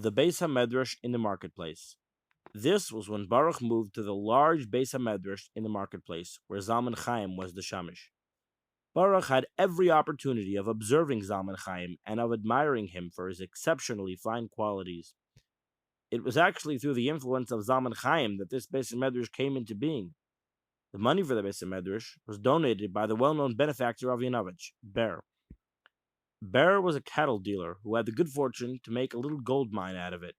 The Beis Hamidrash in the marketplace. This was when Baruch moved to the large Beis Hamidrash in the marketplace, where Zalman Chaim was the Shamish. Baruch had every opportunity of observing Zalman Chaim and of admiring him for his exceptionally fine qualities. It was actually through the influence of Zalman Chaim that this Beis Hamidrash came into being. The money for the Beis Hamidrash was donated by the well-known benefactor of Yanovich, Ber. Ber was a cattle dealer who had the good fortune to make a little gold mine out of it.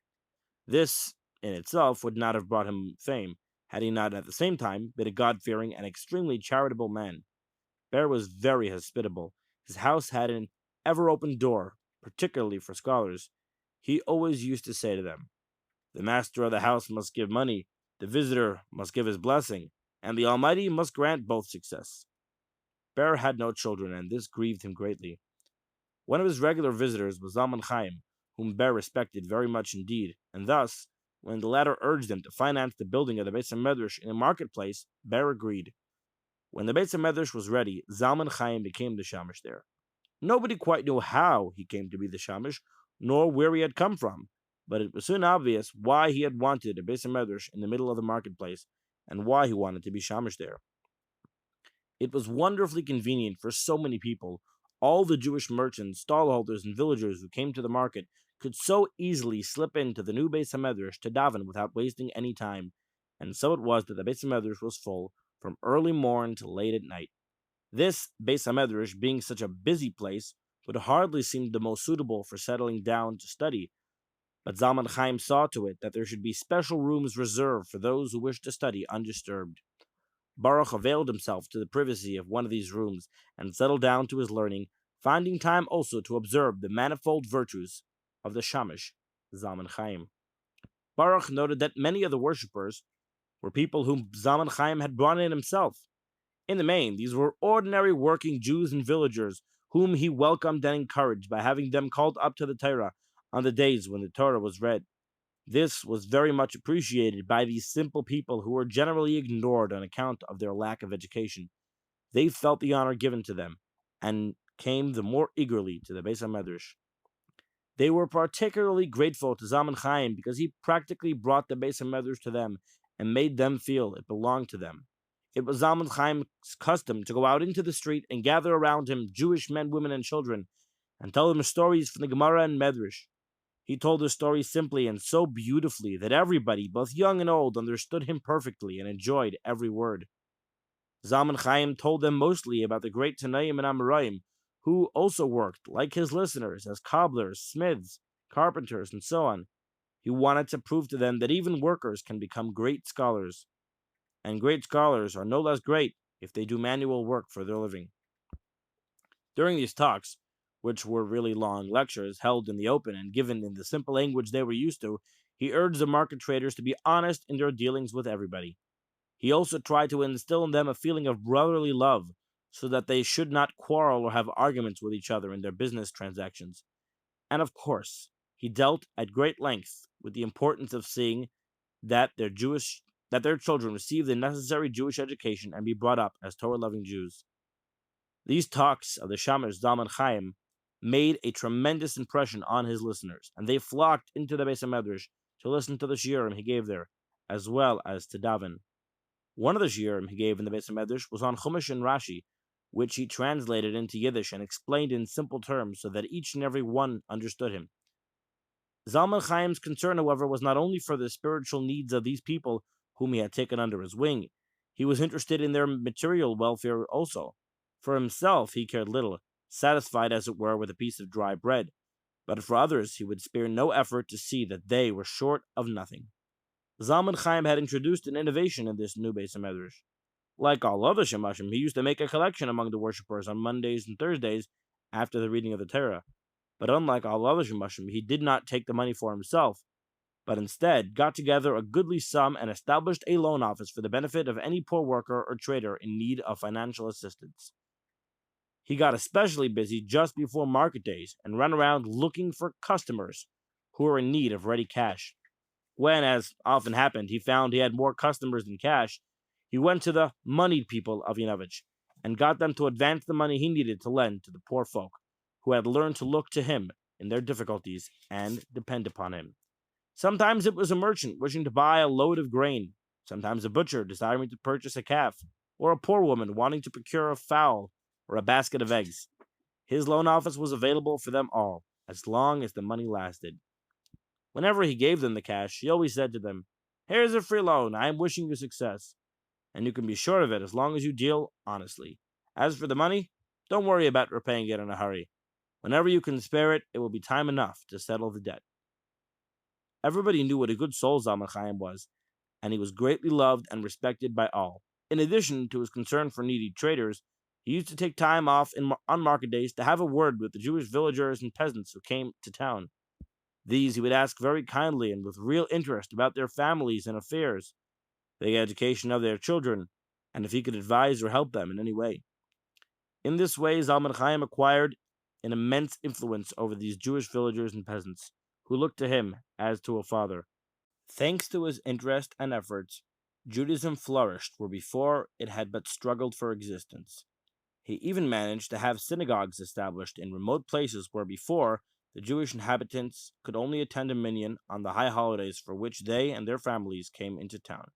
This, in itself, would not have brought him fame, had he not at the same time been a God-fearing and extremely charitable man. Ber was very hospitable. His house had an ever-open door, particularly for scholars. He always used to say to them, "The master of the house must give money, the visitor must give his blessing, and the Almighty must grant both success." Ber had no children, and this grieved him greatly. One of his regular visitors was Zalman Chaim, whom Ber respected very much indeed, and thus, when the latter urged him to finance the building of the Beit HaMedrash in the marketplace, Ber agreed. When the Beit HaMedrash was ready, Zalman Chaim became the Shamish there. Nobody quite knew how he came to be the Shamish, nor where he had come from, but it was soon obvious why he had wanted a Beit HaMedrash in the middle of the marketplace, and why he wanted to be Shamish there. It was wonderfully convenient for so many people. All the Jewish merchants, stallholders, and villagers who came to the market could so easily slip into the new Beis HaMedrash to daven without wasting any time, and so it was that the Beis HaMedrash was full from early morn to late at night. This Beis HaMedrash, being such a busy place, would hardly seem the most suitable for settling down to study, but Zalman Chaim saw to it that there should be special rooms reserved for those who wished to study undisturbed. Baruch availed himself to the privacy of one of these rooms and settled down to his learning, finding time also to observe the manifold virtues of the Shamish, Zalman Chaim. Baruch noted that many of the worshippers were people whom Zalman Chaim had brought in himself. In the main, these were ordinary working Jews and villagers whom he welcomed and encouraged by having them called up to the Torah on the days when the Torah was read. This was very much appreciated by these simple people who were generally ignored on account of their lack of education. They felt the honor given to them, and came the more eagerly to the Beis HaMedrash. They were particularly grateful to Zalman Chaim because he practically brought the Beis HaMedrash to them and made them feel it belonged to them. It was Zalman Chaim's custom to go out into the street and gather around him Jewish men, women, and children, and tell them stories from the Gemara and Medrash. He told his story simply and so beautifully that everybody, both young and old, understood him perfectly and enjoyed every word. Zalman Chaim told them mostly about the great Tanaim and Amoraim, who also worked, like his listeners, as cobblers, smiths, carpenters, and so on. He wanted to prove to them that even workers can become great scholars, and great scholars are no less great if they do manual work for their living. During these talks, which were really long lectures held in the open and given in the simple language they were used to, he urged the market traders to be honest in their dealings with everybody. He also tried to instill in them a feeling of brotherly love, so that they should not quarrel or have arguments with each other in their business transactions. And of course, he dealt at great length with the importance of seeing that their children receive the necessary Jewish education and be brought up as Torah-loving Jews. These talks of the Shamish Zalman Chaim made a tremendous impression on his listeners, and they flocked into the Beis HaMedrash to listen to the shiurim he gave there, as well as to daven. One of the shiurim he gave in the Beis HaMedrash was on Chumash and Rashi, which he translated into Yiddish and explained in simple terms so that each and every one understood him. Zalman Chaim's concern, however, was not only for the spiritual needs of these people whom he had taken under his wing. He was interested in their material welfare also. For himself, he cared little, satisfied as it were with a piece of dry bread, but for others he would spare no effort to see that they were short of nothing. Zalman Chaim had introduced an innovation in this new Beis HaMedrash. Like all other Shemashim, he used to make a collection among the worshippers on Mondays and Thursdays after the reading of the Torah. But unlike all other Shemashim, he did not take the money for himself, but instead got together a goodly sum and established a loan office for the benefit of any poor worker or trader in need of financial assistance. He got especially busy just before market days and ran around looking for customers who were in need of ready cash. When, as often happened, he found he had more customers than cash, he went to the moneyed people of Yanovich and got them to advance the money he needed to lend to the poor folk who had learned to look to him in their difficulties and depend upon him. Sometimes it was a merchant wishing to buy a load of grain, sometimes a butcher desiring to purchase a calf, or a poor woman wanting to procure a fowl or a basket of eggs. His loan office was available for them all, as long as the money lasted. Whenever he gave them the cash, he always said to them, "Here's a free loan. I am wishing you success, and you can be sure of it as long as you deal honestly. As for the money, don't worry about repaying it in a hurry. Whenever you can spare it, it will be time enough to settle the debt." Everybody knew what a good soul Zalman Chaim was, and he was greatly loved and respected by all. In addition to his concern for needy traders, he used to take time off on market days to have a word with the Jewish villagers and peasants who came to town. These he would ask very kindly and with real interest about their families and affairs, the education of their children, and if he could advise or help them in any way. In this way, Zalman Chaim acquired an immense influence over these Jewish villagers and peasants, who looked to him as to a father. Thanks to his interest and efforts, Judaism flourished where before it had but struggled for existence. He even managed to have synagogues established in remote places where before the Jewish inhabitants could only attend a minyan on the high holidays for which they and their families came into town.